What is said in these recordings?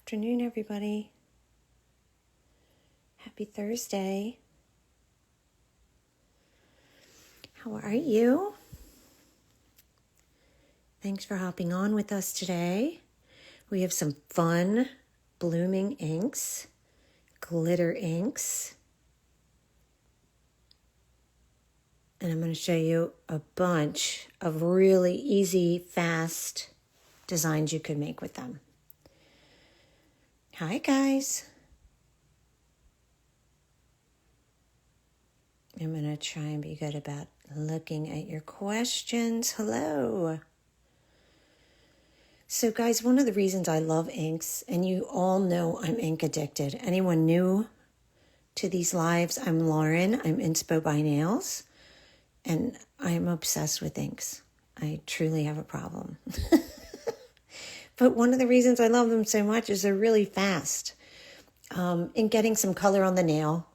Afternoon, everybody. Happy Thursday. How are you? Thanks for hopping on with us today. We have some fun blooming inks, glitter inks, and I'm going to show you a bunch of really easy, fast designs you could make with them. Hi, guys. I'm going to try and be good about looking at your questions. Hello. So, guys, one of the reasons I love inks, and you all know I'm ink addicted. Anyone new to these lives, I'm Lauren. I'm Inspo by Nails, and I'm obsessed with inks. I truly have a problem. But one of the reasons I love them so much is they're really fast in getting some color on the nail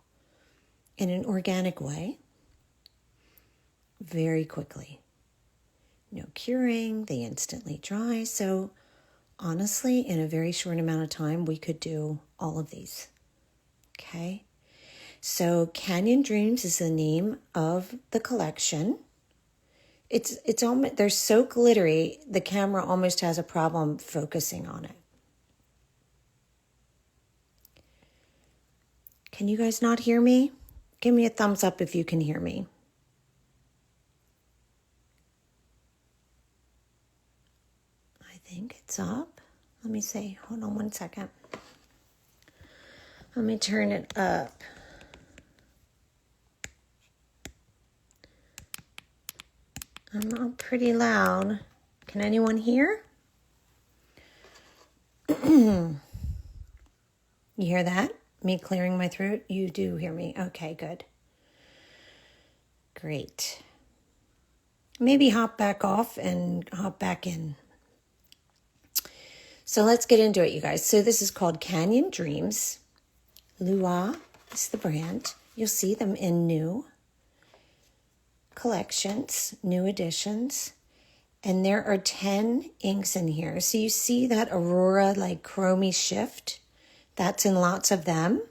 in an organic way very quickly. No curing, they instantly dry. So honestly, in a very short amount of time, we could do all of these. Okay. So Canyon Dreams is the name of the collection. It's almost, they're so glittery, the camera almost has a problem focusing on it. Can you guys not hear me? Give me a thumbs up if you can hear me. I think it's up. Let me see. Hold on one second. Let me turn it up. I'm up pretty loud. Can anyone hear? You hear that? Me clearing my throat? You do hear me. Okay, good. Great. Maybe hop back off and hop back in. So let's get into it, you guys. So this is called Canyon Dreams. LIUHWA is the brand. You'll see them in new collections, new editions. And there are 10 inks in here. So you see that Aurora like chromey shift? That's in lots of them.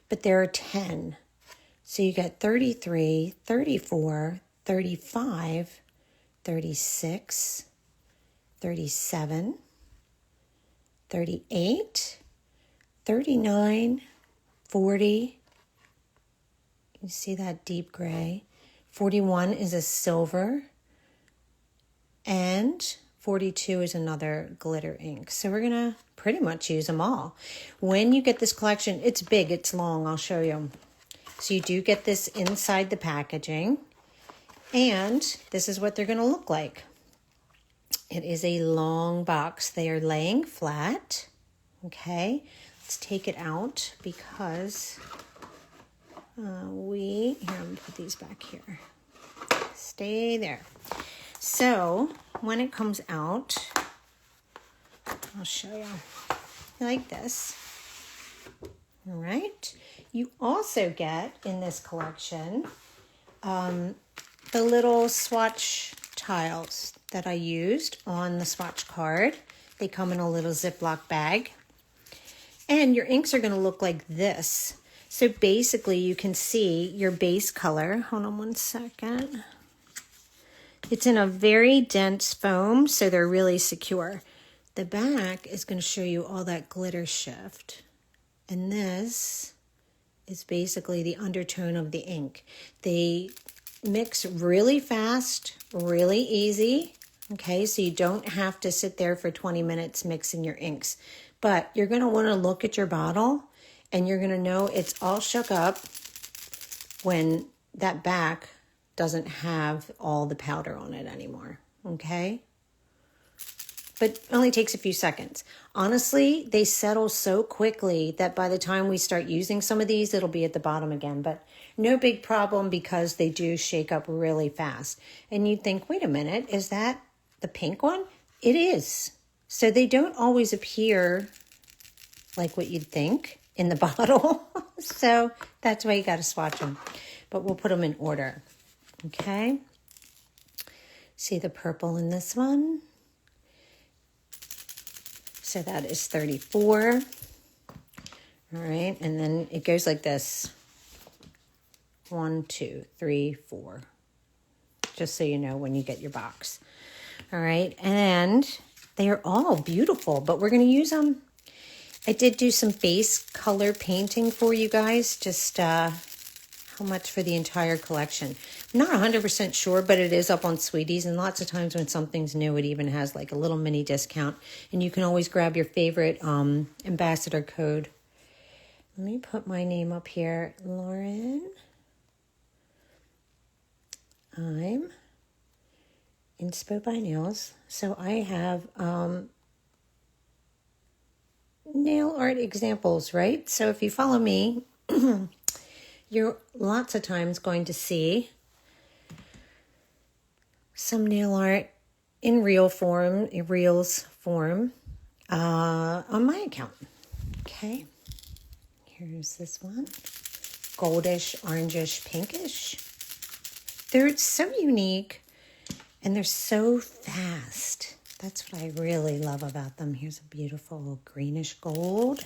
But there are 10. So you get 33, 34, 35, 36, 37, 38, 39, 40. You see that deep gray. 41 is a silver. And 42 is another glitter ink. So we're going to pretty much use them all. When you get this collection, it's big, it's long. I'll show you. So you do get this inside the packaging. And this is what they're going to look like. It is a long box. They are laying flat. Okay. Let's take it out because here, I'm going to put these back here. Stay there. So when it comes out, I'll show you like this. All right. You also get in this collection the little swatch tiles that I used on the swatch card. They come in a little Ziploc bag. And your inks are going to look like this. So basically you can see your base color. Hold on one second. It's in a very dense foam, so they're really secure. The back is going to show you all that glitter shift. And this is basically the undertone of the ink. They mix really fast, really easy. Okay, so you don't have to sit there for 20 minutes mixing your inks. But you're going to want to look at your bottle and you're going to know it's all shook up when that back doesn't have all the powder on it anymore. Okay? But it only takes a few seconds. Honestly, they settle so quickly that by the time we start using some of these, it'll be at the bottom again. But no big problem because they do shake up really fast. And you'd think, wait a minute, is that the pink one? It is. So they don't always appear like what you'd think in the bottle. So that's why you got to swatch them. But we'll put them in order. Okay. See the purple in this one? So that is 34. All right, and then it goes like this. 1, 2, 3, 4. Just so you know when you get your box. All right, and they are all beautiful, but we're going to use them. I did do some base color painting for you guys, just how much for the entire collection. I'm not 100% sure, but it is up on Sweeties, and lots of times when something's new, it even has like a little mini discount, and you can always grab your favorite ambassador code. Let me put my name up here, Lauren. I'm Inspo by Nails, so I have nail art examples, right? So if you follow me, you're lots of times going to see some nail art in reels form on my account. Okay, here's this one, goldish, orangish, pinkish. They're so unique and they're so fast. That's what I really love about them. Here's a beautiful greenish gold.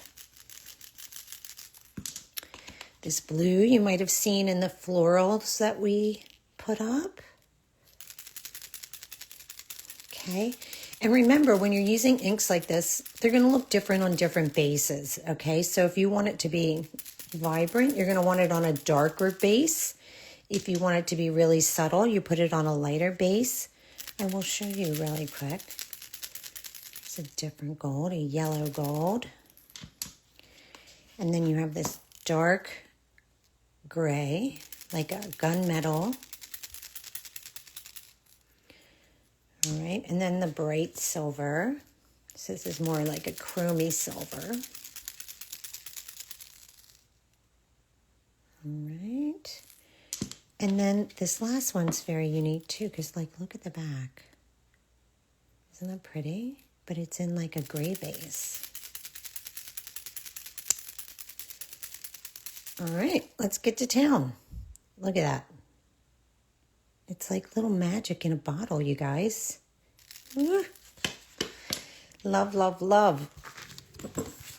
This blue you might have seen in the florals that we put up. Okay, and remember when you're using inks like this, they're going to look different on different bases. Okay, so if you want it to be vibrant, you're going to want it on a darker base. If you want it to be really subtle, you put it on a lighter base. I will show you really quick. It's a different gold, a yellow gold. And then you have this dark gray, like a gunmetal. All right, and then the bright silver. So this is more like a chromy silver. All right. And then this last one's very unique too, because like, look at the back. Isn't that pretty? But it's in like a gray base. All right, let's get to town. Look at that. It's like little magic in a bottle, you guys. Ooh. Love, love, love.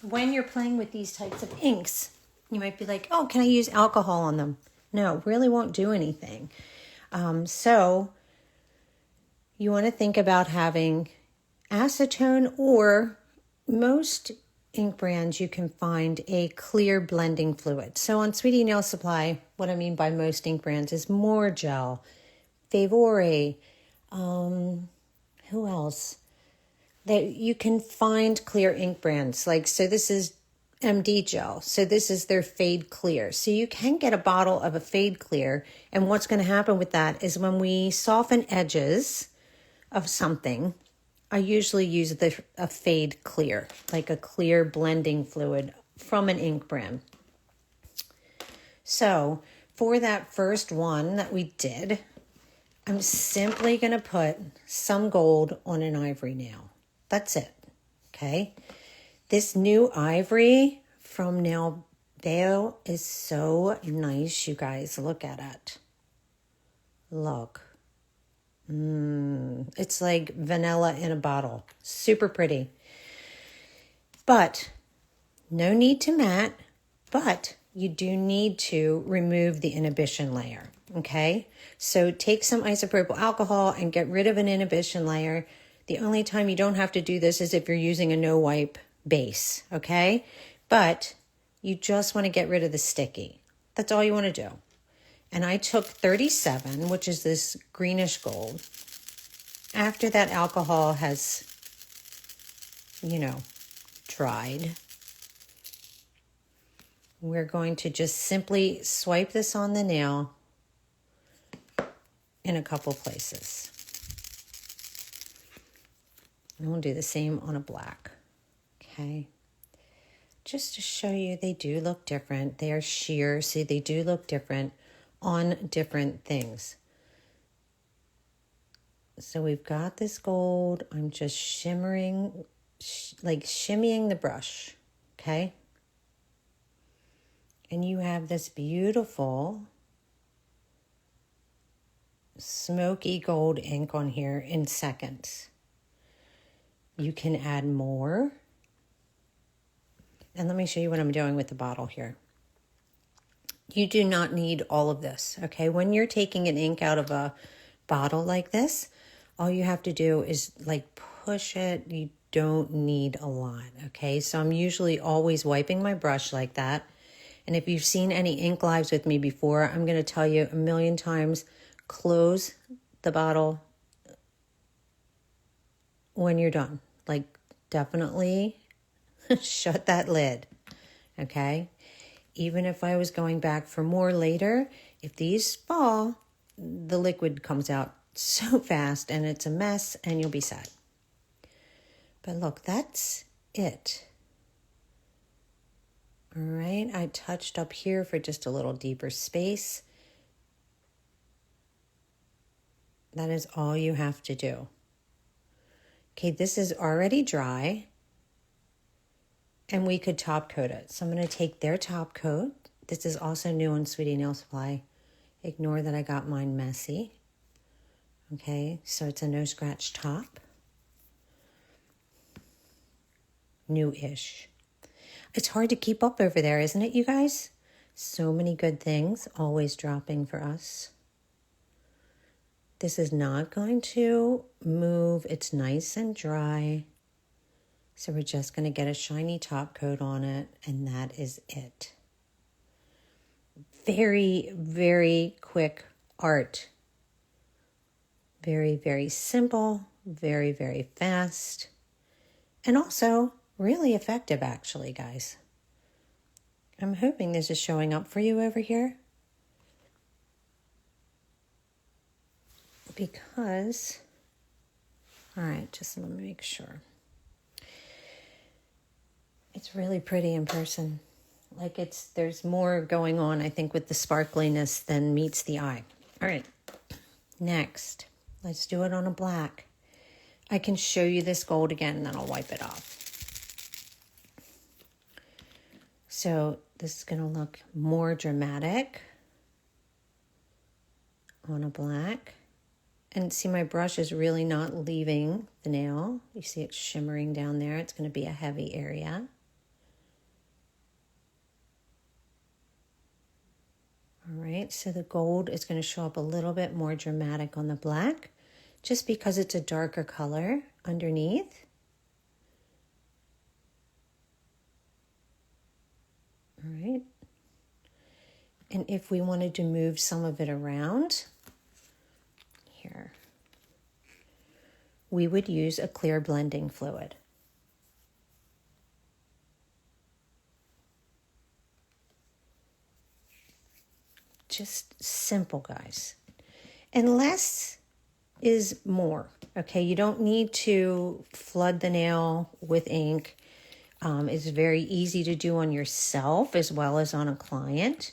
When you're playing with these types of inks, you might be like, oh, can I use alcohol on them? No, really won't do anything. So you want to think about having acetone, or most ink brands you can find a clear blending fluid. So on Sweetie Nail Supply, what I mean by most ink brands is More Gel, Favore, who else? That you can find clear ink brands. Like, so this is MD Gel. So this is their Fade Clear. So you can get a bottle of a Fade Clear. And what's going to happen with that is when we soften edges of something, I usually use a Fade Clear, like a clear blending fluid from an ink brand. So for that first one that we did, I'm simply going to put some gold on an ivory nail. That's it. Okay. This new ivory from Nail Bayo is so nice, you guys. Look at it. Look. It's like vanilla in a bottle. Super pretty. But no need to matte, but you do need to remove the inhibition layer. Okay? So take some isopropyl alcohol and get rid of an inhibition layer. The only time you don't have to do this is if you're using a no wipe base. Okay? But you just want to get rid of the sticky. That's all you want to do. And I took 37, which is this greenish gold. After that alcohol has, dried, we're going to just simply swipe this on the nail in a couple places. And we'll do the same on a black. Okay. Just to show you, they do look different. They are sheer, so they do look different on different things. So we've got this gold. I'm just shimmering, shimmying the brush, okay? And you have this beautiful smoky gold ink on here in seconds. You can add more And let me show you what I'm doing with the bottle here. You do not need all of this, okay? When you're taking an ink out of a bottle like this, all you have to do is like push it. You don't need a lot, okay? So I'm usually always wiping my brush like that. And if you've seen any ink lives with me before, I'm going to tell you a million times, close the bottle when you're done. Like, definitely shut that lid, okay? Even if I was going back for more later, if these fall, the liquid comes out so fast and it's a mess and you'll be sad. But look, that's it. All right, I touched up here for just a little deeper space. That is all you have to do. Okay, this is already dry. And we could top coat it. So I'm going to take their top coat. This is also Nuance Sweetie Nail Supply. Ignore that I got mine messy. Okay, so it's a no scratch top. New-ish. It's hard to keep up over there, isn't it, you guys? So many good things always dropping for us. This is not going to move. It's nice and dry. So we're just going to get a shiny top coat on it, and that is it. Very, very quick art. Very, very simple, very, very fast, and also really effective, actually, guys. I'm hoping this is showing up for you over here. Because, all right, just let me make sure. It's really pretty in person. Like there's more going on, I think, with the sparkliness than meets the eye. All right, next, let's do it on a black. I can show you this gold again, and then I'll wipe it off. So this is going to look more dramatic on a black. And see, my brush is really not leaving the nail. You see it shimmering down there. It's going to be a heavy area. All right, so the gold is going to show up a little bit more dramatic on the black, just because it's a darker color underneath. All right. And if we wanted to move some of it around, here, we would use a clear blending fluid. Just simple, guys. And less is more, okay? You don't need to flood the nail with ink. It's very easy to do on yourself as well as on a client.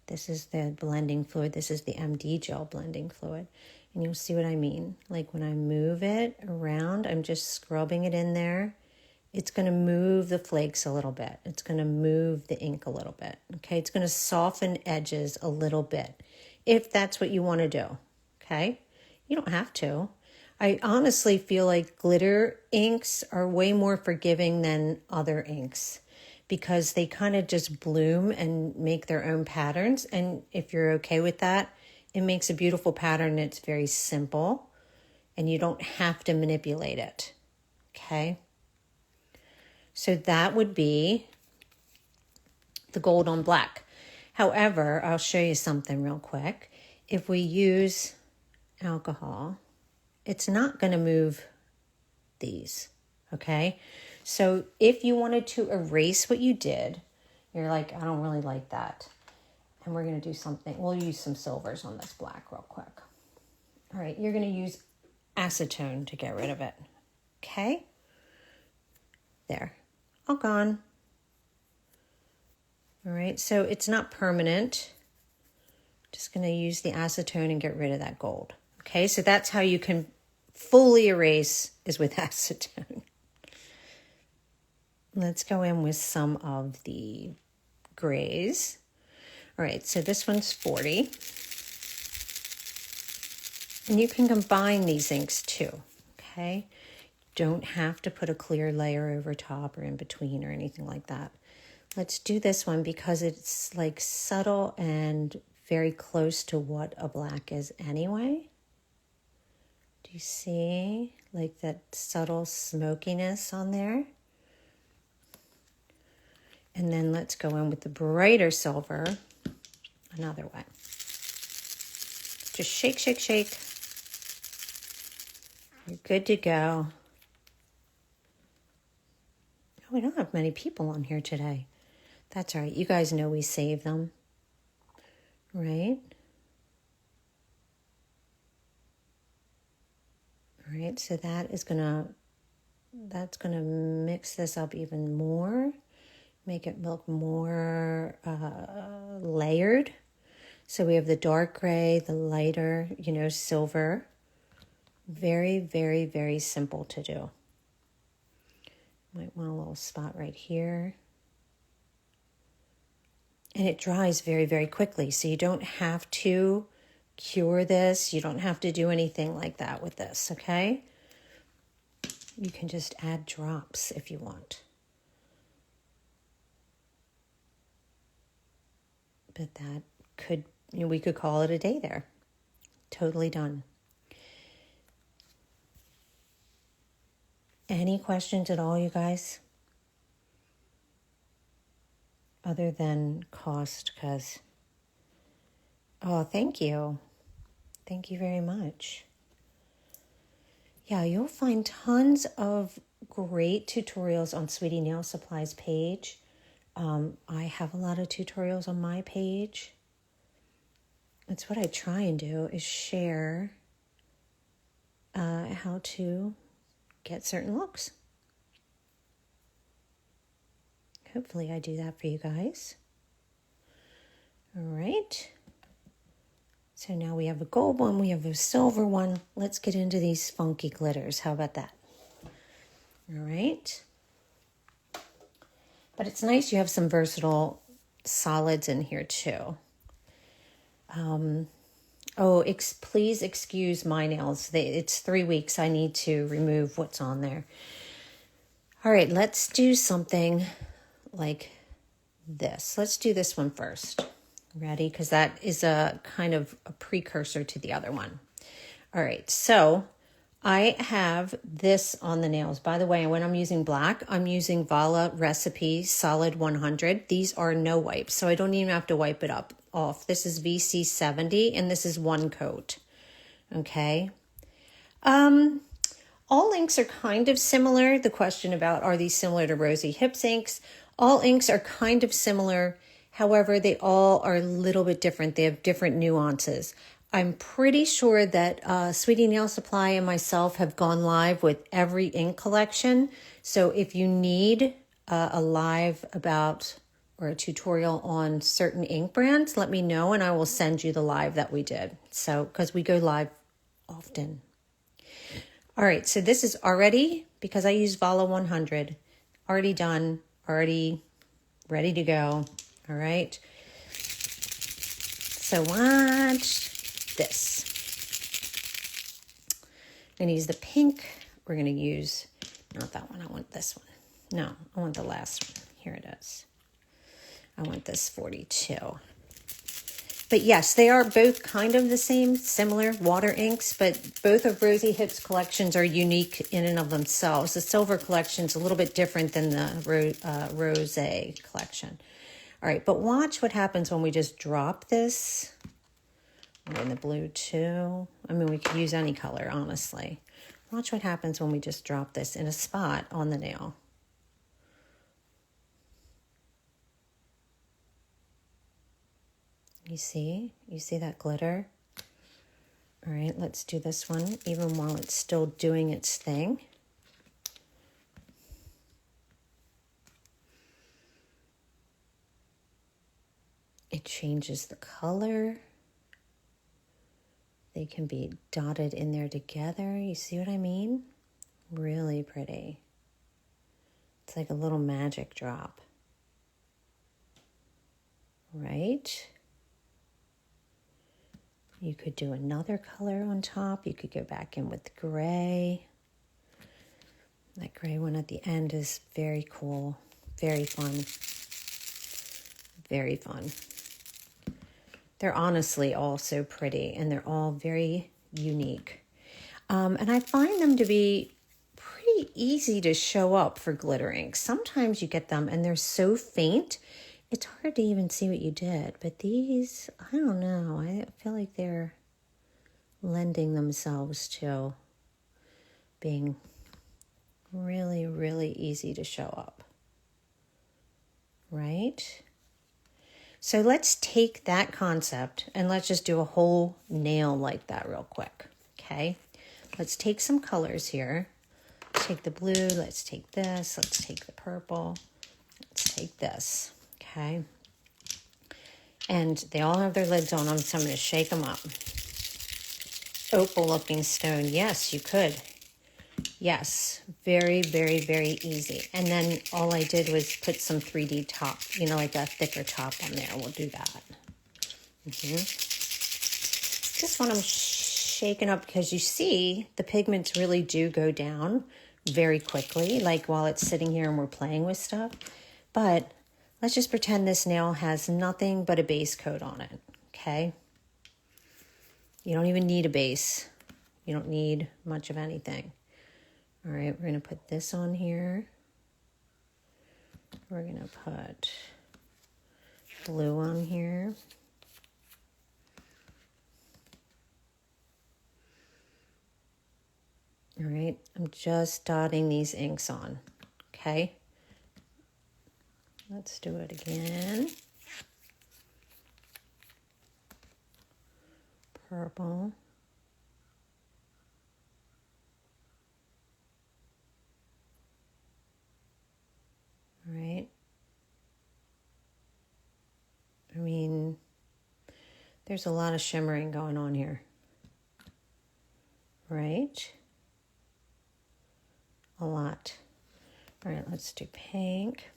This is the blending fluid. This is the MD gel blending fluid. And you'll see what I mean. Like when I move it around, I'm just scrubbing it in there. It's going to move the flakes a little bit. It's going to move the ink a little bit. Okay, it's going to soften edges a little bit if that's what you want to do. Okay, you don't have to. I honestly feel like glitter inks are way more forgiving than other inks because they kind of just bloom and make their own patterns. And if you're okay with that, it makes a beautiful pattern. It's very simple and you don't have to manipulate it. Okay. So that would be the gold on black. However, I'll show you something real quick. If we use alcohol, it's not going to move these, okay? So if you wanted to erase what you did, you're like, I don't really like that. And we're going to do something. We'll use some silvers on this black real quick. All right, you're going to use acetone to get rid of it, okay? There. All gone. All right, so it's not permanent. Just going to use the acetone and get rid of that gold. Okay, so that's how you can fully erase is with acetone. Let's go in with some of the grays. All right, so this one's 40. And you can combine these inks too, okay? Don't have to put a clear layer over top or in between or anything like that. Let's do this one because it's like subtle and very close to what a black is anyway. Do you see like that subtle smokiness on there? And then let's go in with the brighter silver another way. Just shake, shake, shake. You're good to go. Oh, we don't have many people on here today. That's all right. You guys know we save them, right? All right, so that's gonna mix this up even more, make it look more layered. So we have the dark gray, the lighter, silver. Very, very, very simple to do. Might want a little spot right here. And it dries very, very quickly. So you don't have to cure this. You don't have to do anything like that with this, okay? You can just add drops if you want. But that could, we could call it a day there. Totally done. Any questions at all, you guys? Other than cost, because... Oh, thank you. Thank you very much. Yeah, you'll find tons of great tutorials on Sweetie Nail Supply's page. I have a lot of tutorials on my page. That's what I try and do, is share how to get certain looks. Hopefully I do that for you guys. All right. So now we have a gold one, we have a silver one. Let's get into these funky glitters. How about that? All right. But it's nice you have some versatile solids in here too. Please excuse my nails. It's 3 weeks. I need to remove what's on there. All right, let's do something like this. Let's do this one first. Ready? Because that is a kind of a precursor to the other one. All right, so I have this on the nails. By the way, when I'm using black, I'm using Vala Recipe Solid 100. These are no wipes, so I don't even have to wipe it off. This is VC70, and this is one coat. Okay. All inks are kind of similar. The question about, are these similar to Rosy Hips inks? All inks are kind of similar. However, they all are a little bit different. They have different nuances. I'm pretty sure that Sweetie Nail Supply and myself have gone live with every ink collection. So if you need a live about or a tutorial on certain ink brands, let me know and I will send you the live that we did. So, because we go live often. All right, so this is already, because I use Vala 100, already done, already ready to go. All right. So watch this. I'm going to use the pink. We're going to use, not that one. I want this one. No, I want the last one. Here it is. I want this 42. But yes, they are both kind of the same, similar water inks, but both of Rosy Hips collections are unique in and of themselves. The silver collection is a little bit different than the Rose collection. All right, but watch what happens when we just drop this. We're in the blue too. I mean, we could use any color, honestly. Watch what happens when we just drop this in a spot on the nail. You see that glitter? All right, let's do this one, even while it's still doing its thing. It changes the color. They can be dotted in there together. You see what I mean? Really pretty. It's like a little magic drop. Right? You could do another color on top. You could go back in with gray. That gray one at the end is very cool, very fun. very fun. They're honestly all so pretty, and they're all very unique. And I find them to be pretty easy to show up for glitter ink. Sometimes you get them and they're so faint, it's hard to even see what you did. But these, I don't know, I feel like they're lending themselves to being really, really easy to show up. Right? So let's take that concept and let's just do a whole nail like that real quick. Okay? Let's take some colors here. Let's take the blue. Let's take this. Let's take the purple. Let's take this. Okay? And they all have their lids on them, so I'm going to shake them up. Opal looking stone. Yes, you could. Yes. Very, very, very easy. And then all I did was put some 3D top, you know, like a thicker top on there. We'll do that. Just want them shaken up because you see the pigments really do go down very quickly, like while it's sitting here and we're playing with stuff. But let's just pretend this nail has nothing but a base coat on it, okay? You don't even need a base. You don't need much of anything. All right, we're going to put this on here. We're going to put blue on here. All right, I'm just dotting these inks on, okay? Let's do it again. Purple. All right. I mean, there's a lot of shimmering going on here, right? A lot. All right, let's do pink.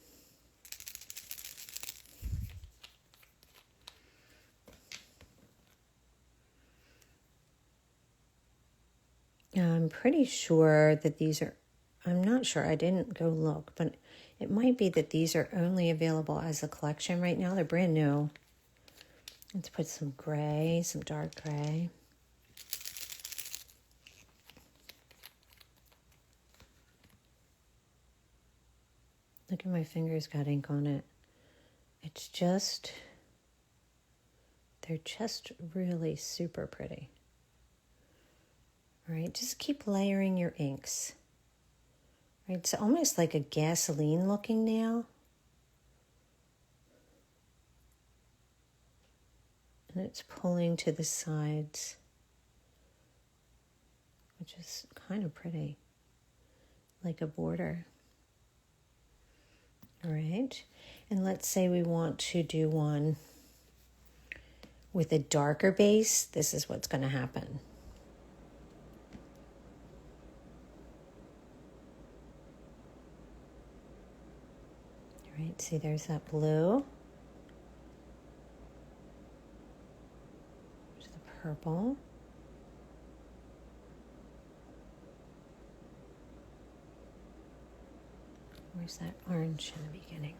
I'm pretty sure that these are, I'm not sure, I didn't go look, but it might be that these are only available as a collection right now. They're brand new. Let's put some gray, some dark gray. Look at my fingers got ink on it. It's just, they're just really super pretty. All right, just keep layering your inks. All right, it's almost like a gasoline looking nail. And it's pulling to the sides, which is kind of pretty, like a border. All right, and let's say we want to do one with a darker base. This is what's going to happen. All right, see there's that blue. There's the purple. Where's that orange in the beginning?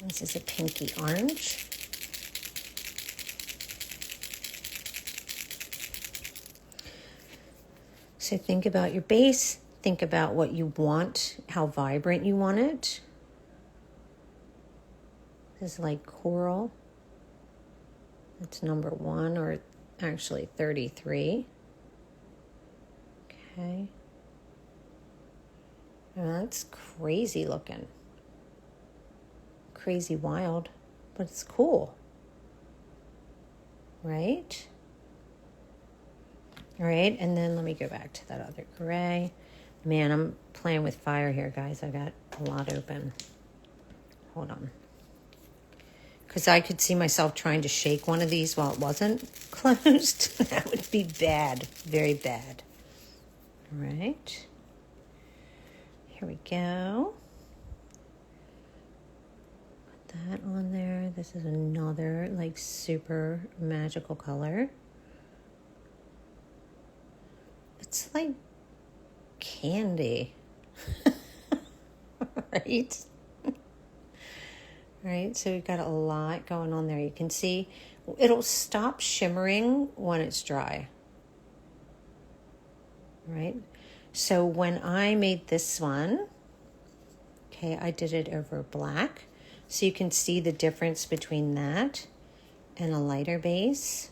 This is a pinky orange. So think about your base. Think about what you want, how vibrant you want it. This is like coral. That's number 1, or actually 33. Okay. That's crazy looking. Crazy wild, but it's cool. Right? All right, and then let me go back to that other gray. Man, I'm playing with fire here, guys. I got a lot open. Hold on. Because I could see myself trying to shake one of these while it wasn't closed. That would be bad. Very bad. All right. Here we go. Put that on there. This is another like super magical color. It's like candy. Right? right? So we've got a lot going on there. You can see it'll stop shimmering when it's dry, right? So when I made this one, okay, I did it over black. So you can see the difference between that and a lighter base,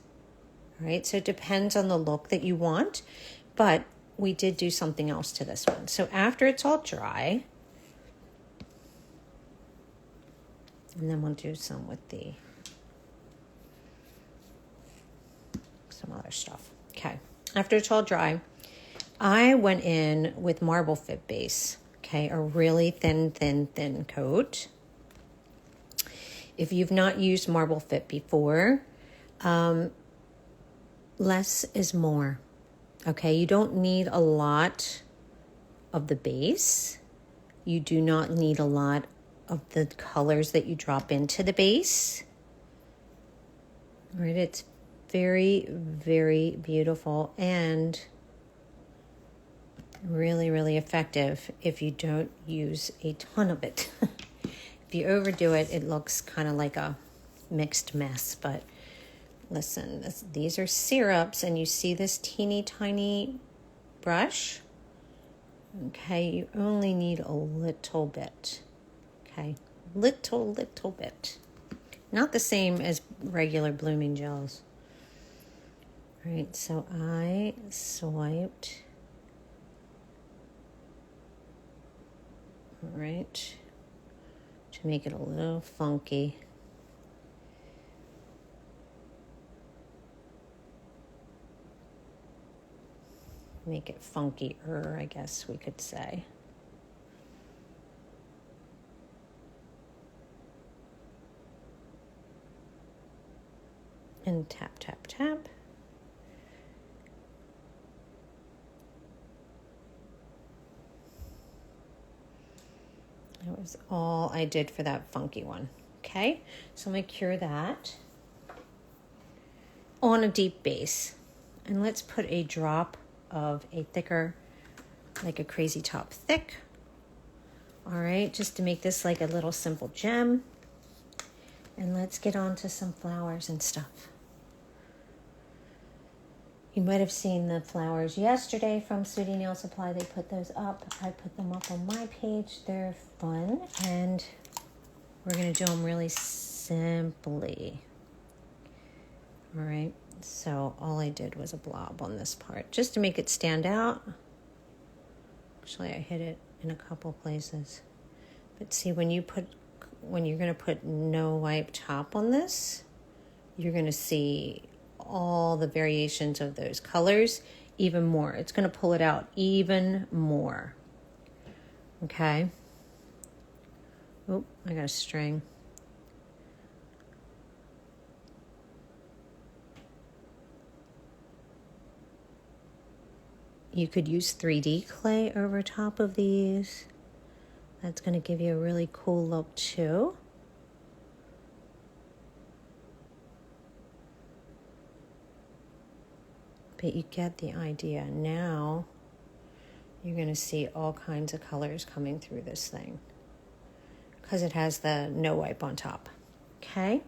right? So it depends on the look that you want, but we did do something else to this one. So after it's all dry, and then we'll do some with some other stuff. Okay, after it's all dry, I went in with Marble Fit base, okay, a really thin coat. If you've not used Marble Fit before, less is more, okay? You don't need a lot of the base. You do not need a lot of the colors that you drop into the base. All right, it's very, very beautiful and really, really effective if you don't use a ton of it. If you overdo it, it looks kind of like a mixed mess. But listen, these are syrups, and you see this teeny tiny brush? Okay, you only need a little bit. Okay, little bit. Not the same as regular blooming gels. All right, so I swiped. All right, to make it a little funky. Make it funkier, I guess we could say. And tap, tap, tap. That was all I did for that funky one. Okay, so I'm going to cure that on a deep base. And let's put a drop of a thicker, like a Crazy Top thick. All right, just to make this like a little simple gem. And let's get on to some flowers and stuff. You might have seen the flowers yesterday from Sweetie Nail Supply. They put those up. I put them up on my page. They're fun. And we're going to do them really simply. All right. So all I did was a blob on this part just to make it stand out. Actually, I hit it in a couple places. But see, when you're going to put no wipe top on this, you're going to see all the variations of those colors even more. It's going to pull it out even more. Okay. Oh, I got a string. You could use 3D clay over top of these. That's going to give you a really cool look too. But you get the idea. Now you're going to see all kinds of colors coming through this thing because it has the no wipe on top. Okay.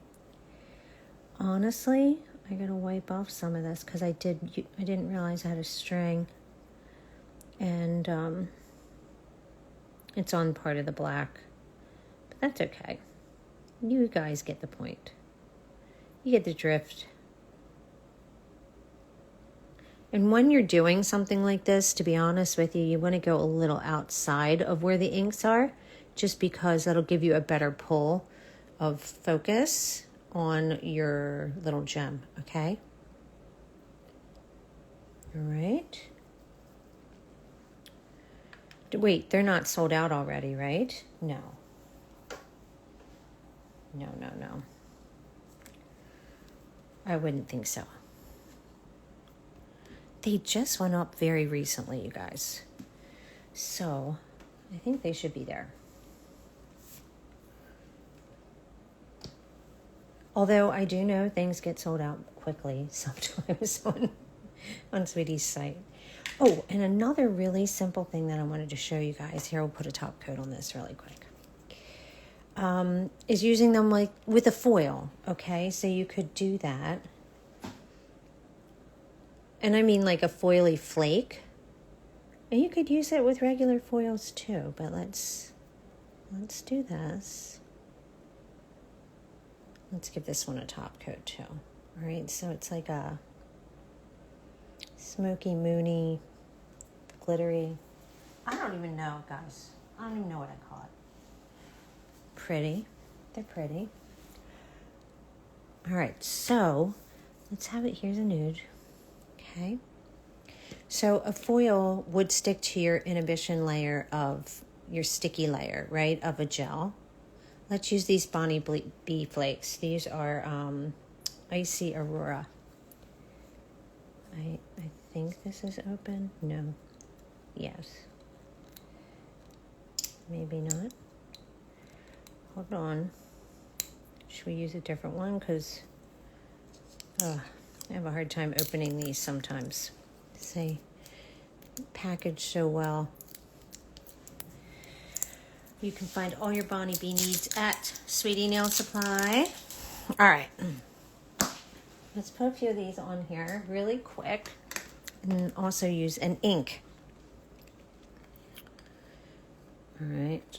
Honestly, I got to wipe off some of this because I didn't realize I had a string. And it's on part of the black, but that's okay. You guys get the point. You get the drift. And when you're doing something like this, to be honest with you, you want to go a little outside of where the inks are, just because that'll give you a better pull of focus on your little gem, okay? All right. Wait, they're not sold out already, right? No. No. I wouldn't think so. They just went up very recently, you guys. So, I think they should be there. Although I do know things get sold out quickly sometimes on Sweetie's site. Oh, and another really simple thing that I wanted to show you guys. Here, we'll put a top coat on this really quick. is using them like with a foil, okay? So you could do that. And I mean like a foily flake. And you could use it with regular foils too, but let's do this. Let's give this one a top coat too. All right, so it's like a smoky, moony, glittery. I don't even know, guys. I don't even know what I call it. Pretty. They're pretty. All right, so let's have it. Here's a nude. Okay. So a foil would stick to your inhibition layer of your sticky layer, right, of a gel. Let's use these Bonnie B flakes. These are Icy Aurora. I think this is open. No. Yes. Maybe not. Hold on. Should we use a different one? Because I have a hard time opening these sometimes. They package so well. You can find all your Bonnie B needs at Sweetie Nail Supply. All right. Let's put a few of these on here really quick. And also use an ink. All right.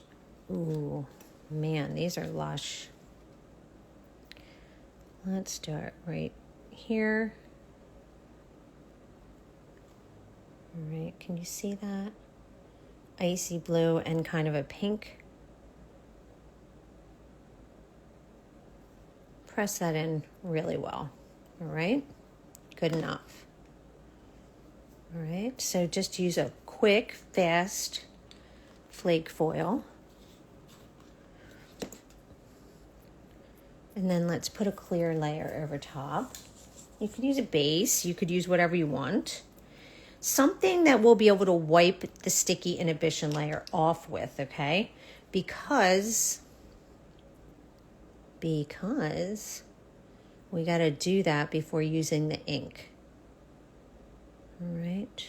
Ooh, man, these are lush. Let's start right here. All right, can you see that? Icy blue and kind of a pink. Press that in really well. All right, good enough. All right, so just use a quick, fast flake foil. And then let's put a clear layer over top. You could use a base, you could use whatever you want. Something that we'll be able to wipe the sticky inhibition layer off with, okay? Because we got to do that before using the ink. All right.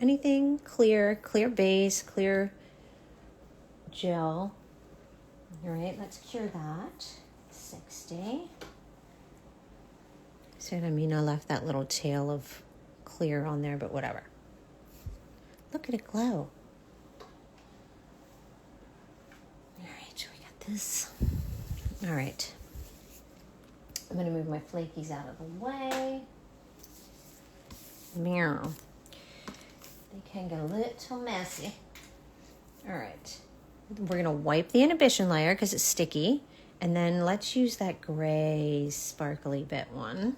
Anything clear base, clear gel. All right, let's cure that. 60. So I mean, I left that little tail of clear on there, but whatever. Look at it glow. All right, we got this. All right. I'm going to move my flakies out of the way. Meow. They can get a little messy. All right. We're going to wipe the inhibition layer because it's sticky. And then let's use that gray sparkly bit one.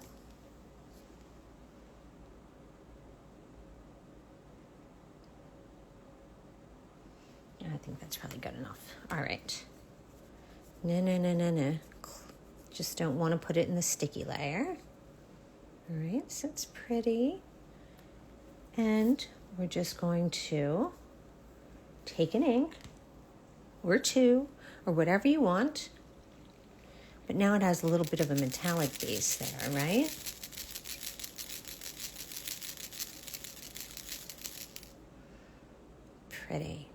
I think that's probably good enough. All right. No. Just don't want to put it in the sticky layer. All right, so it's pretty. And we're just going to take an ink or two or whatever you want. But now it has a little bit of a metallic base there, right? Pretty.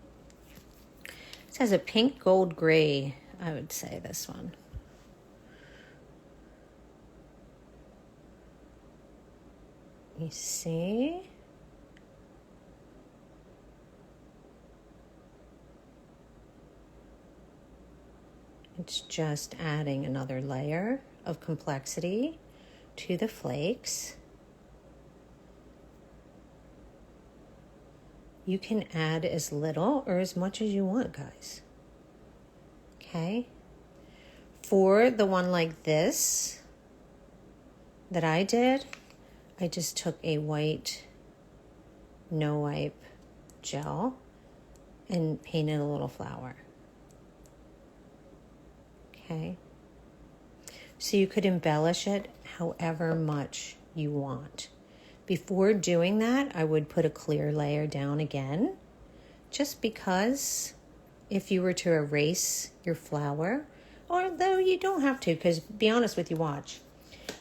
This has a pink gold gray, I would say, this one. You see? It's just adding another layer of complexity to the flakes. You can add as little or as much as you want, guys. Okay? For the one like this that I did, I just took a white no wipe gel and painted a little flower. Okay? So you could embellish it however much you want. Before doing that, I would put a clear layer down again, just because if you were to erase your flower, although you don't have to, because be honest with you, watch.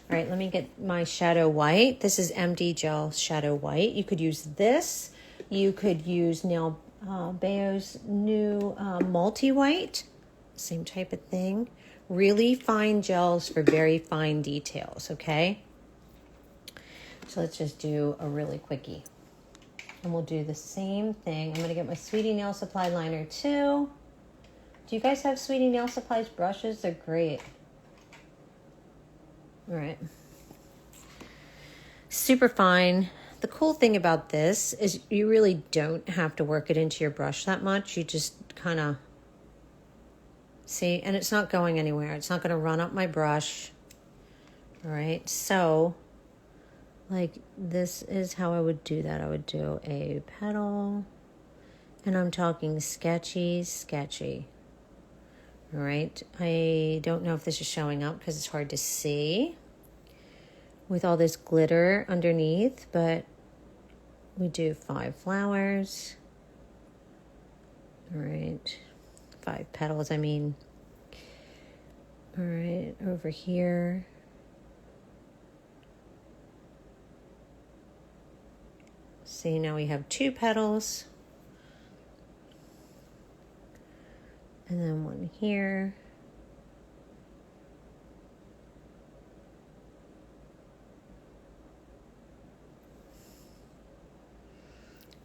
All right, let me get my shadow white. This is MD Gel Shadow White. You could use this. You could use nail Bayo's new multi-white, same type of thing. Really fine gels for very fine details, okay? So let's just do a really quickie. And we'll do the same thing. I'm going to get my Sweetie Nail Supply liner too. Do you guys have Sweetie Nail Supply's brushes? They're great. All right. Super fine. The cool thing about this is you really don't have to work it into your brush that much. You just kind of see, and it's not going anywhere. It's not going to run up my brush. All right. So like this is how I would do that. I would do a petal, and I'm talking sketchy. All right. I don't know if this is showing up because it's hard to see with all this glitter underneath, but we do 5 flowers. All right. 5 petals, I mean. All right, over here. See, now we have 2 petals. And then 1 here.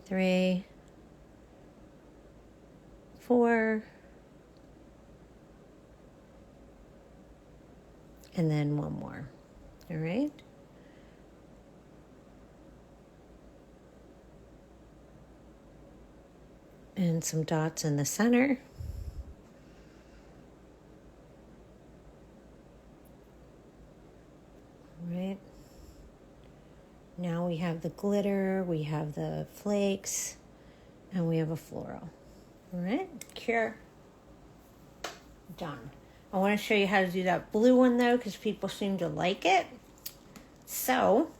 Three, 4, and then 1 more. All right. And some dots in the center. All right. Now we have the glitter, we have the flakes, and we have a floral. All right, cure. Done. I want to show you how to do that blue one though, because people seem to like it. So,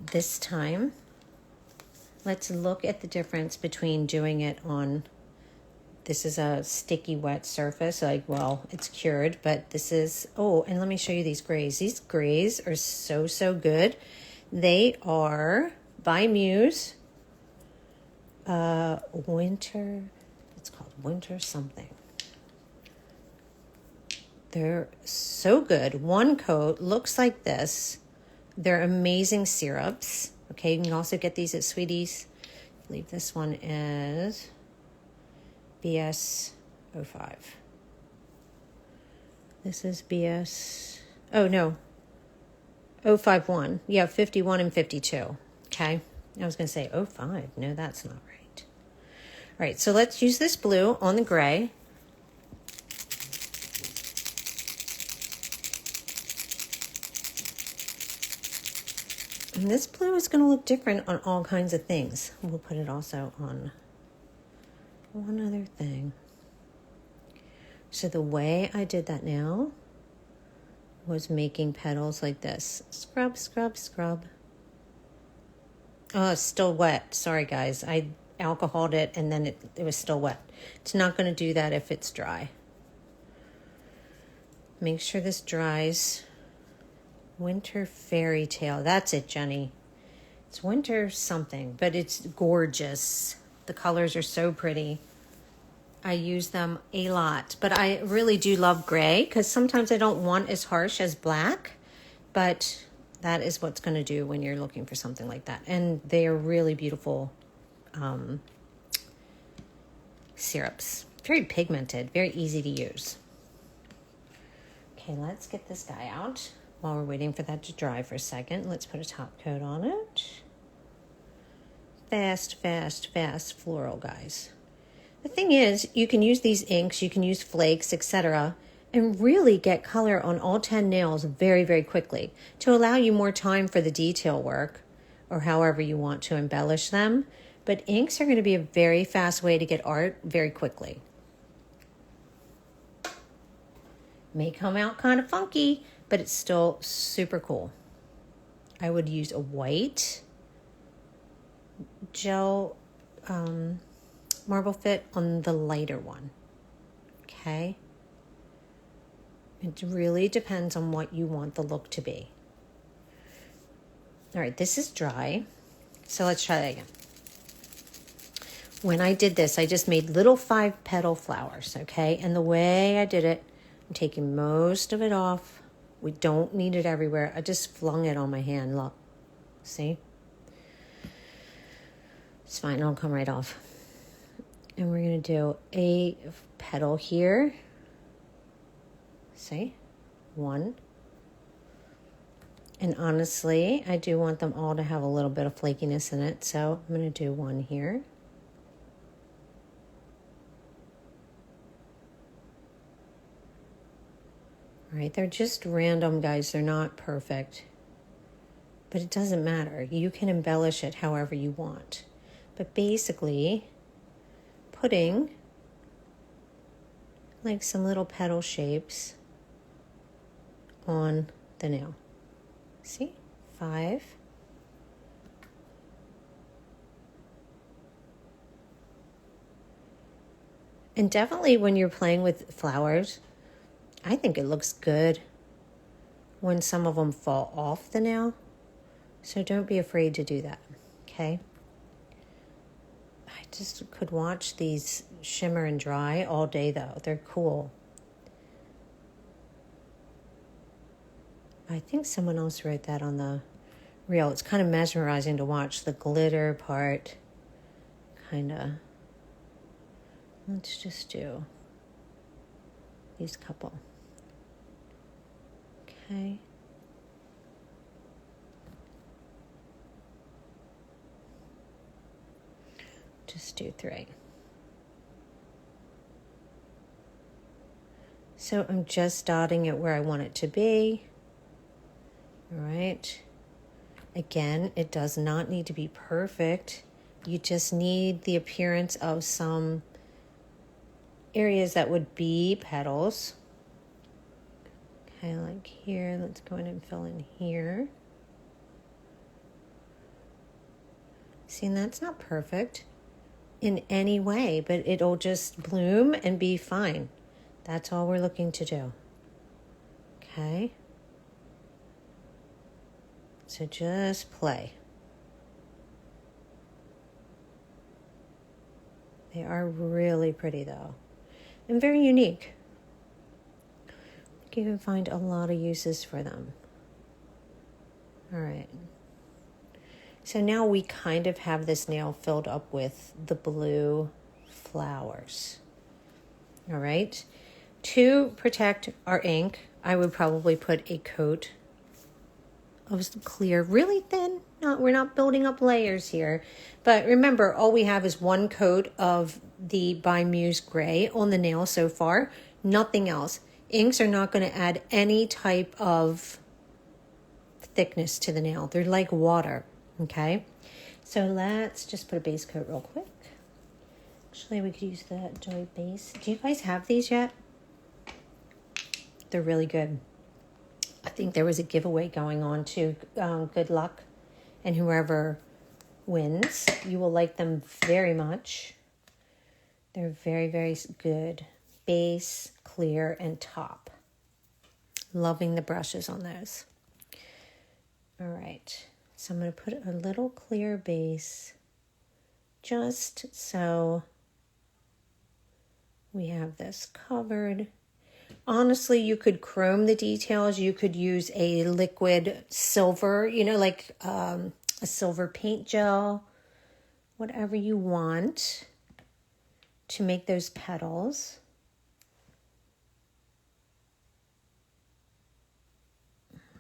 this time, let's look at the difference between doing it on, this is a sticky wet surface, like, well, it's cured, but this is, oh, and let me show you these grays. These grays are so good. They are by Muse, winter, it's called winter something. They're so good. 1 coat looks like this. They're amazing syrups. Okay, you can also get these at Sweeties. I believe this one is BS 05. This is BS, oh no, 051. Yeah, 51 and 52. Okay, I was going to say 05. No, that's not right. All right, so let's use this blue on the gray. And this blue is going to look different on all kinds of things. We'll put it also on one other thing. So the way I did that now was making petals like this. Scrub, scrub, scrub. Oh, it's still wet. Sorry, guys. I alcoholed it and then it was still wet. It's not going to do that if it's dry. Make sure this dries. Winter Fairy Tale. That's it, Jenny. It's winter something, but it's gorgeous. The colors are so pretty. I use them a lot, but I really do love gray because sometimes I don't want as harsh as black, but that is what's going to do when you're looking for something like that. And they are really beautiful syrups. Very pigmented, very easy to use. Okay, let's get this guy out. While we're waiting for that to dry for a second, let's put a top coat on it. Fast, fast, fast floral, guys. The thing is, you can use these inks, you can use flakes, etc., and really get color on all 10 nails very, very quickly to allow you more time for the detail work or however you want to embellish them. But inks are going to be a very fast way to get art very quickly. May come out kind of funky, but it's still super cool. I would use a white gel marble fit on the lighter one. Okay? It really depends on what you want the look to be. All right, this is dry. So let's try that again. When I did this, I just made little 5-petal flowers, okay? And the way I did it, I'm taking most of it off. We don't need it everywhere. I just flung it on my hand, look. See? It's fine, it'll come right off. And we're gonna do a petal here. See? 1. And honestly, I do want them all to have a little bit of flakiness in it, so I'm gonna do 1 here. All right, they're just random, guys. They're not perfect. But it doesn't matter. You can embellish it however you want. But basically, putting like some little petal shapes on the nail. See? 5. And definitely when you're playing with flowers, I think it looks good when some of them fall off the nail. So don't be afraid to do that, okay? I just could watch these shimmer and dry all day though. They're cool. I think someone else wrote that on the reel. It's kind of mesmerizing to watch the glitter part. Kind of. Let's just do these couple. Okay. Just do 3. So I'm just dotting it where I want it to be. All right. Again, it does not need to be perfect. You just need the appearance of some areas that would be petals. Okay, like here. Let's go in and fill in here. See, and that's not perfect in any way, but it'll just bloom and be fine. That's all we're looking to do. Okay. So just play. They are really pretty though, and very unique. You can find a lot of uses for them. All right. So now we kind of have this nail filled up with the blue flowers. All right. To protect our ink, I would probably put a coat of clear, really thin. We're not building up layers here. But remember, all we have is 1 coat of the By Muse Gray on the nail so far. Nothing else. Inks are not going to add any type of thickness to the nail. They're like water. Okay, so let's just put a base coat real quick. Actually, we could use the Joy base. Do you guys have these yet? They're really good. I think there was a giveaway going on too. Good luck. And whoever wins, you will like them very much. They're very, very good. Base, clear, and top. Loving the brushes on those. All right. So I'm going to put a little clear base just so we have this covered. Honestly, you could chrome the details. You could use a liquid silver, like a silver paint gel, whatever you want to make those petals.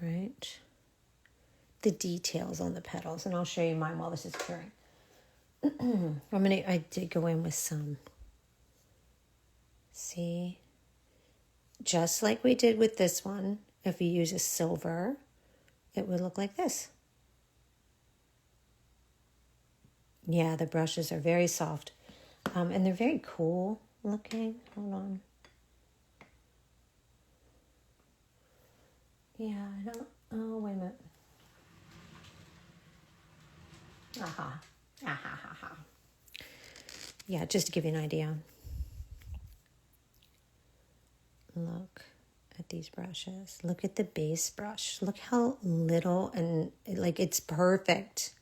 Right. The details on the petals, and I'll show you mine while this is curing. I did go in with some. See? Just like we did with this one, if you use a silver, it would look like this. Yeah, the brushes are very soft. And they're very cool looking. Hold on. Yeah, I don't... Oh, wait a minute. Aha. Aha, ha, ha. Yeah, just to give you an idea. Look at these brushes. Look at the base brush. Look how little and like it's perfect.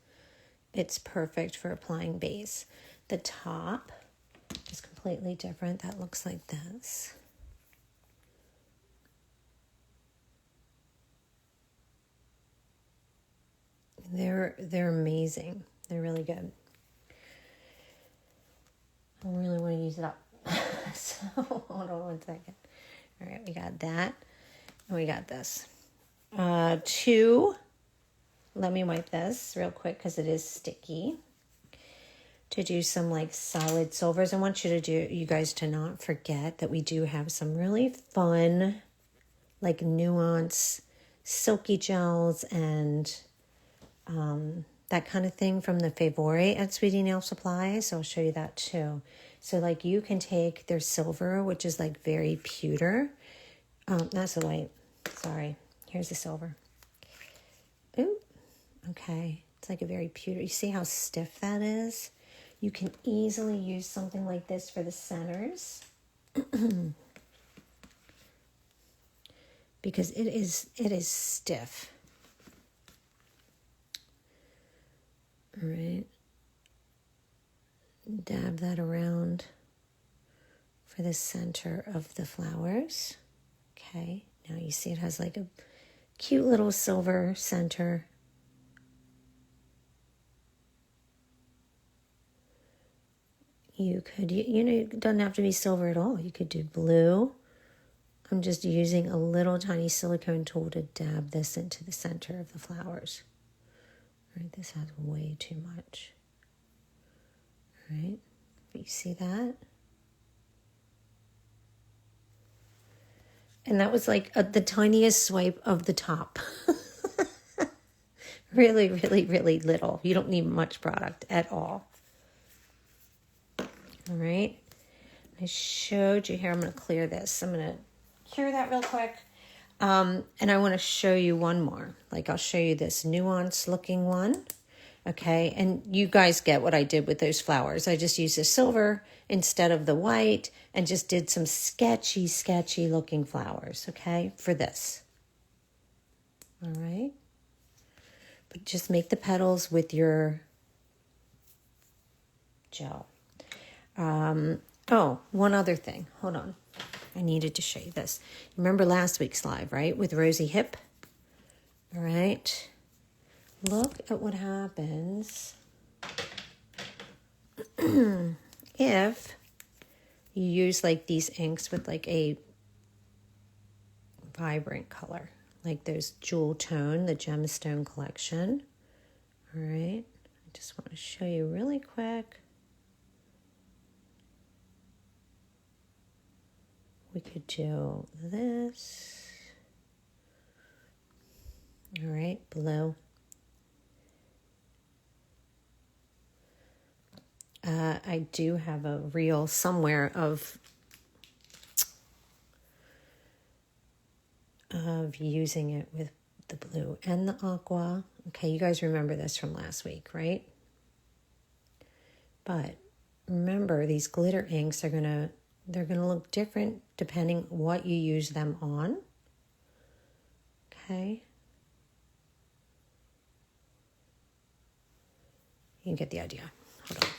it's perfect for applying base. The top is completely different. That looks like this. They're amazing. They're really good. I really want to use it up. So hold on one second. All right, we got that. And we got this. Let me wipe this real quick because it is sticky. To do some like solid silvers. I want you guys to not forget that we do have some really fun like Nuance silky gels and that kind of thing from the Favore at Sweetie Nail Supply. So I'll show you that too. So like you can take their silver, which is like very pewter. That's the white. Sorry. Here's the silver. Ooh. Okay. It's like a very pewter. You see how stiff that is? You can easily use something like this for the centers. Because it is stiff. All right. Dab that around for the center of the flowers. Okay. Now you see it has like a cute little silver center. You could, it doesn't have to be silver at all. You could do blue. I'm just using a little tiny silicone tool to dab this into the center of the flowers. All right, this has way too much. All right, you see that? And that was like the tiniest swipe of the top. Really, really, really little. You don't need much product at all. All right, I showed you here. I'm going to clear this. I'm going to cure that real quick. And I want to show you one more. Like I'll show you this Nuance looking one. Okay, and you guys get what I did with those flowers. I just used the silver instead of the white and just did some sketchy looking flowers, okay, for this. All right. But just make the petals with your gel. Oh, one other thing. Hold on. I needed to show you this. Remember last week's live, right? With Rosy Hip. All right. Look at what happens if you use like these inks with like a vibrant color, like those Jewel Tone, the Gemstone collection. All right. I just want to show you really quick. We could do this. All right, blue. I do have a reel somewhere of using it with the blue and the aqua. Okay, you guys remember this from last week, right? But remember, these glitter inks they're gonna look different depending what you use them on. Okay. You can get the idea. Hold on.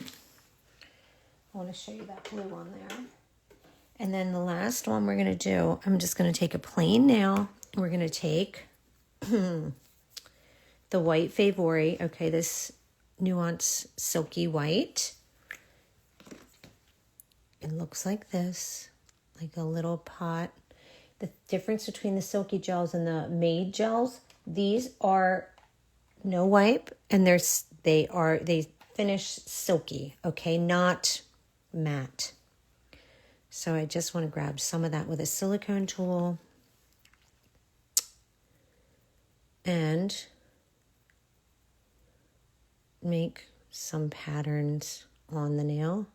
I want to show you that blue one there. And then the last one we're going to do, I'm just going to take a plain nail. We're going to take the white Favore. Okay, this Nuance Silky White. It looks like this, like a little pot. The difference between the silky gels and the made gels, these are no wipe and they finish silky, okay, not matte. So I just want to grab some of that with a silicone tool and make some patterns on the nail.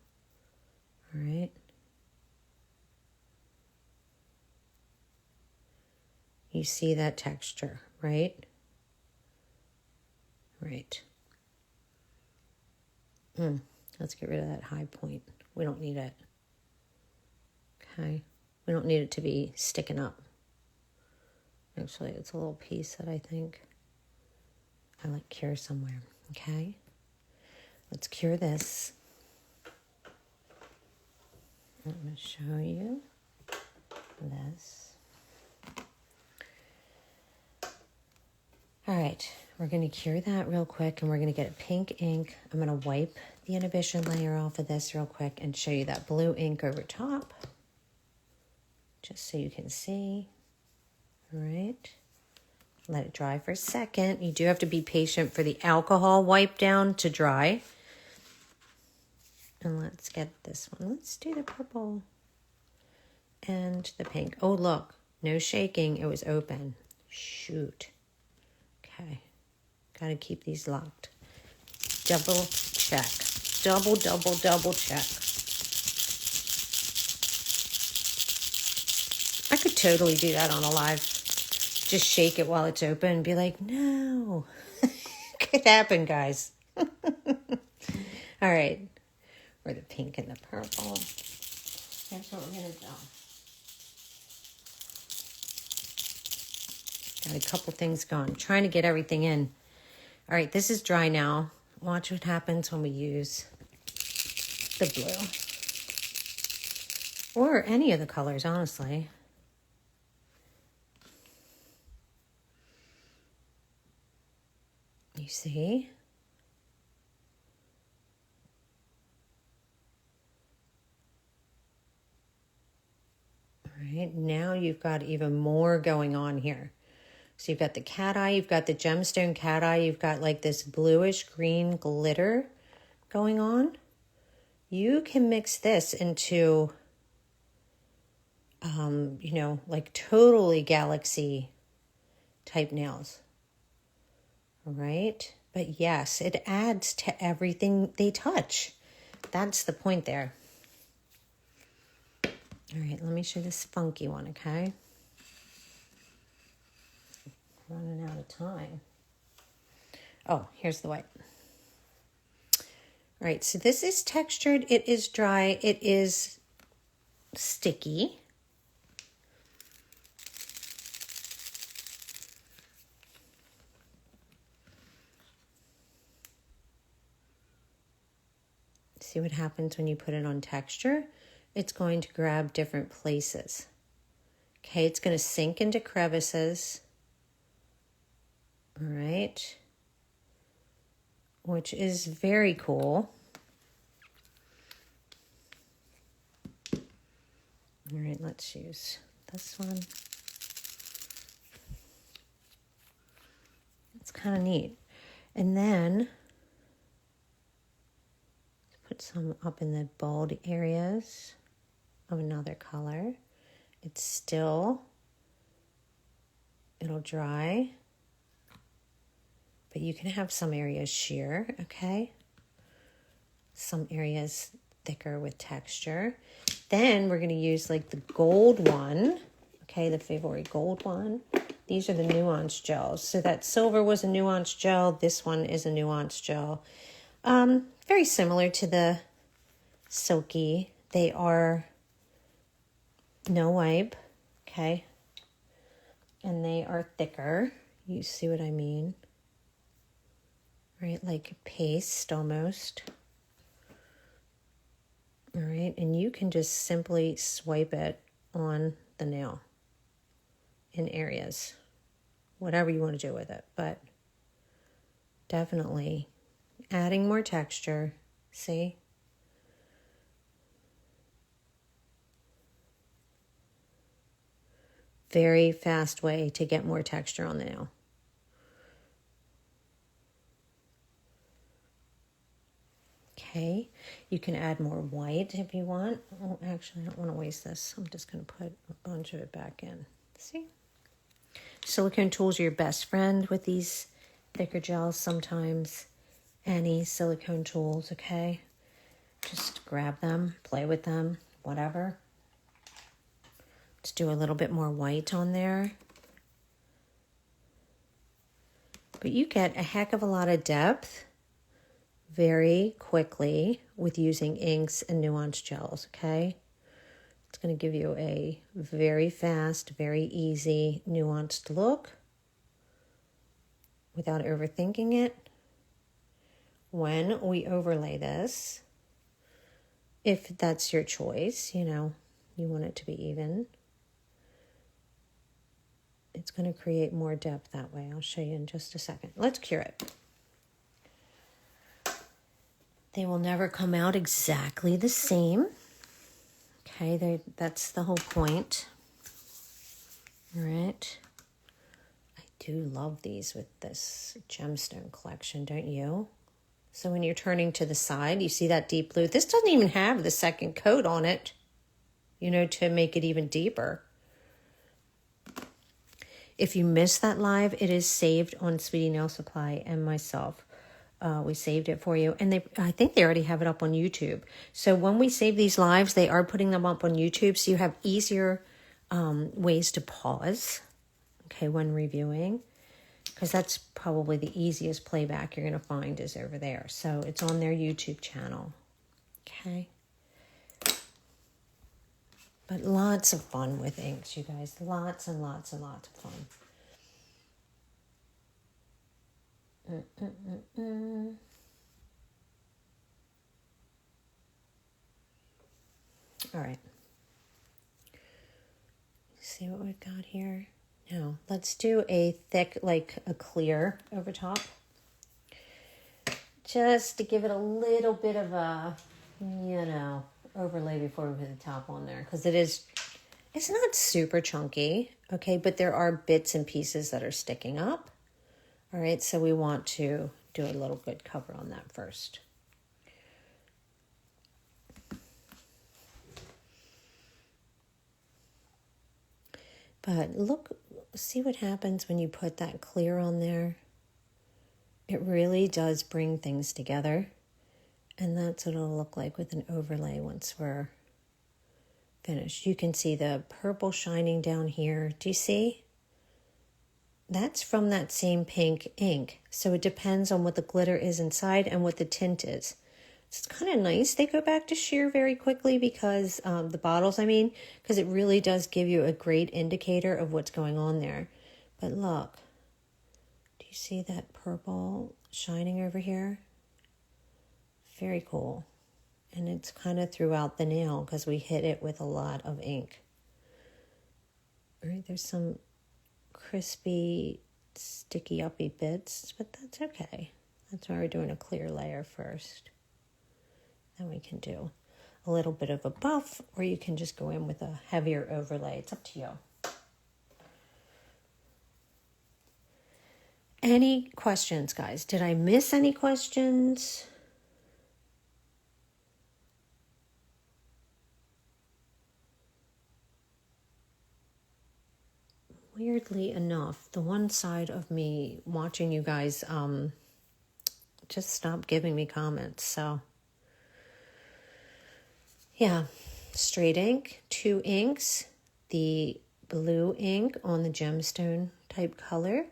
All right. You see that texture, right? Right. Let's get rid of that high point. We don't need it. Okay. We don't need it to be sticking up. Actually, it's a little piece that I think I like cure somewhere. Okay. Let's cure this. I'm going to show you this. All right, we're going to cure that real quick, and we're going to get a pink ink. I'm going to wipe the inhibition layer off of this real quick and show you that blue ink over top, just so you can see. All right, let it dry for a second. You do have to be patient for the alcohol wipe down to dry. And let's get this one. Let's do the purple and the pink. Oh, look, no shaking. It was open. Shoot. Okay, got to keep these locked. Double check. Double check. I could totally do that on a live. Just shake it while it's open and be like, no. Could happen, guys. All right. Or the pink and the purple. Here's what we're going to do. Got a couple things going. Trying to get everything in. All right, this is dry now. Watch what happens when we use the blue. Or any of the colors, honestly. You see? All right, now you've got even more going on here. So you've got the cat eye, you've got the gemstone cat eye, you've got like this bluish green glitter going on. You can mix this into, you know, like totally galaxy type nails. All right. But yes, it adds to everything they touch. That's the point there. All right, let me show this funky one, okay? Running out of time. Oh, here's the white. All right, so this is textured. It is dry. It is sticky. See what happens when you put it on texture? It's going to grab different places. Okay, it's going to sink into crevices. All right, which is very cool. All right, let's use this one. It's kind of neat. And then put some up in the bald areas of another color. It's still, it'll dry. But you can have some areas sheer, okay? Some areas thicker with texture. Then we're going to use like the gold one, okay, the Favori gold one. These are the Nuance gels. So that silver was a Nuance gel. This one is a Nuance gel. Very similar to the Silky. They are no wipe, okay? And they are thicker. You see what I mean? Right, like paste almost. All right, and you can just simply swipe it on the nail in areas, whatever you want to do with it, but definitely adding more texture. See? Very fast way to get more texture on the nail. Okay, you can add more white if you want. Oh, actually, I don't want to waste this. I'm just going to put a bunch of it back in. See? Silicone tools are your best friend with these thicker gels sometimes. Any silicone tools, okay? Just grab them, play with them, whatever. Let's do a little bit more white on there. But you get a heck of a lot of depth very quickly with using inks and Nuance gels, okay? It's going to give you a very fast, very easy, nuanced look without overthinking it. when we overlay this, if that's your choice, you know, you want it to be even, it's going to create more depth that way. I'll show you in just a second. Let's cure it. They will never come out exactly the same. Okay, that's the whole point. All right. I do love these with this gemstone collection, don't you? So when you're turning to the side, you see that deep blue. This doesn't even have the second coat on it, you know, to make it even deeper. If you missed that live, it is saved on Sweetie Nail Supply and myself. We saved it for you. And I think they already have it up on YouTube. So when we save these lives, they are putting them up on YouTube. So you have easier ways to pause, okay, when reviewing. Because that's probably the easiest playback you're going to find is over there. So it's on their YouTube channel. Okay. But lots of fun with inks, you guys. Lots and lots and lots of fun. All right. See what we've got here? Now, let's do a thick, like a clear over top. Just to give it a little bit of a, you know, overlay before we put the top on there. Because it's not super chunky, okay? But there are bits and pieces that are sticking up. All right, so we want to do a little good cover on that first. But look, see what happens when you put that clear on there. It really does bring things together. And that's what it'll look like with an overlay once we're finished. You can see the purple shining down here. Do you see? That's from that same pink ink. So it depends on what the glitter is inside and what the tint is. So it's kind of nice. They go back to sheer very quickly because the bottles, because it really does give you a great indicator of what's going on there. But look, do you see that purple shining over here? Very cool. And it's kind of throughout the nail because we hit it with a lot of ink. All right, there's some crispy, sticky uppy bits, but that's okay. That's why we're doing a clear layer first. Then we can do a little bit of a buff, or you can just go in with a heavier overlay. It's up to you. Any questions, guys? Did I miss any questions? Weirdly enough, the one side of me watching you guys just stopped giving me comments. So, yeah, straight ink, 2 inks, the blue ink on the gemstone type color.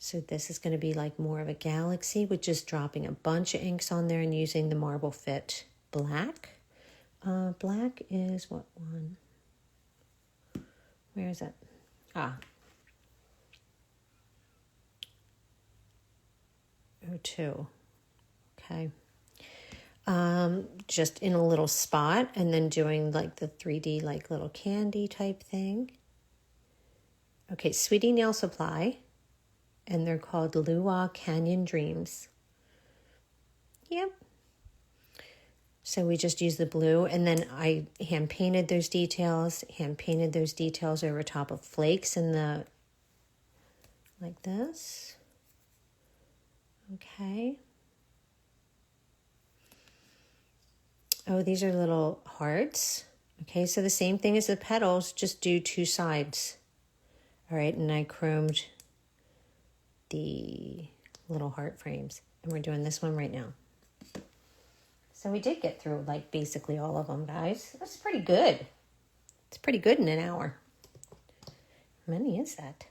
So this is going to be like more of a galaxy with just dropping a bunch of inks on there and using the Marble Fit black. Black is what one? Where is it? Ah. 02. Okay. Just in a little spot and then doing like the 3D like little candy type thing. Okay, Sweetie Nail Supply, and they're called LIUHWA Canyon Dreams. Yep. So we just use the blue, and then I hand painted those details over top of flakes in the, like this. Okay. Oh, these are little hearts. Okay, so the same thing as the petals, just do 2 sides. All right, and I chromed the little heart frames. And we're doing this one right now. So we did get through like basically all of them, guys. That's pretty good. It's pretty good in an hour. How many is that?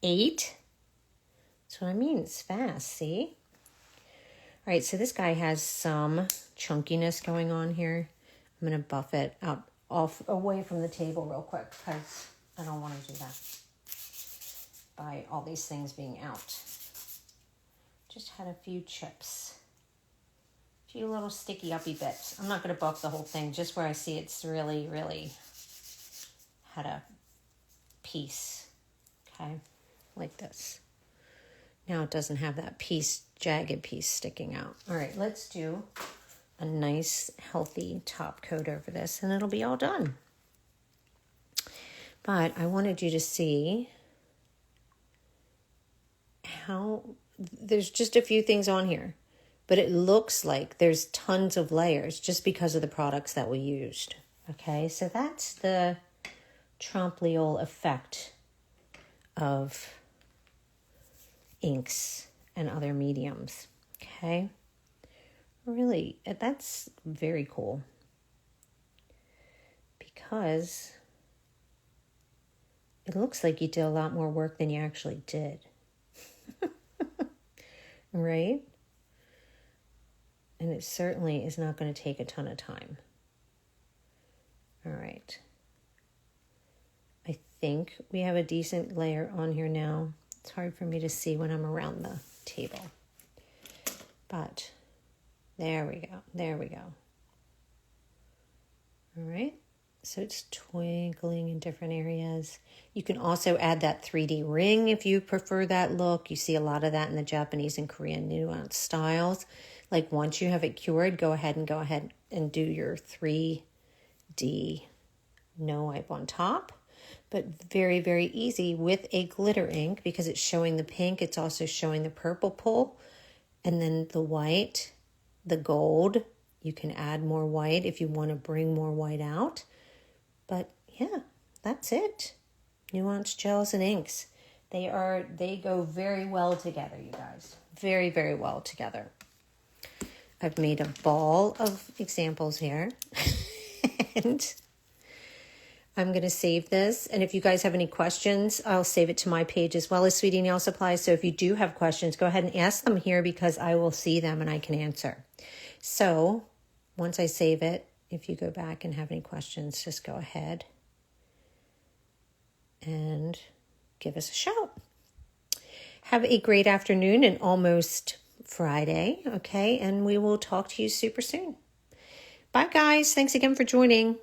8? That's what I mean. It's fast, see? All right, so this guy has some chunkiness going on here. I'm going to buff it out away from the table real quick because I don't want to do that by all these things being out. Just had a few chips. A few little sticky uppy bits. I'm not going to buff the whole thing, just where I see it's really, really had a piece. Okay, like this. Now it doesn't have that piece, jagged piece sticking out. All right, let's do a nice, healthy top coat over this, and it'll be all done. But I wanted you to see how there's just a few things on here, but it looks like there's tons of layers just because of the products that we used. Okay, so that's the Trompe-l'oeil effect of inks and other mediums. Okay, really, that's very cool because it looks like you did a lot more work than you actually did. Right? And it certainly is not going to take a ton of time. All right. I think we have a decent layer on here now. It's hard for me to see when I'm around the table. But there we go. There we go. All right. So it's twinkling in different areas. You can also add that 3D ring if you prefer that look. You see a lot of that in the Japanese and Korean nuance styles. Like once you have it cured, go ahead and do your 3D no wipe on top. But very, very easy with a glitter ink because it's showing the pink. It's also showing the purple pull. And then the white, the gold. You can add more white if you want to bring more white out. But yeah, that's it. Nuance gels and inks. They go very well together, you guys. Very, very well together. I've made a ball of examples here. And I'm going to save this. And if you guys have any questions, I'll save it to my page as well as Sweetie Nail Supply. So if you do have questions, go ahead and ask them here because I will see them and I can answer. So once I save it, if you go back and have any questions, just go ahead and give us a shout. Have a great afternoon and almost Friday, okay? And we will talk to you super soon. Bye, guys. Thanks again for joining.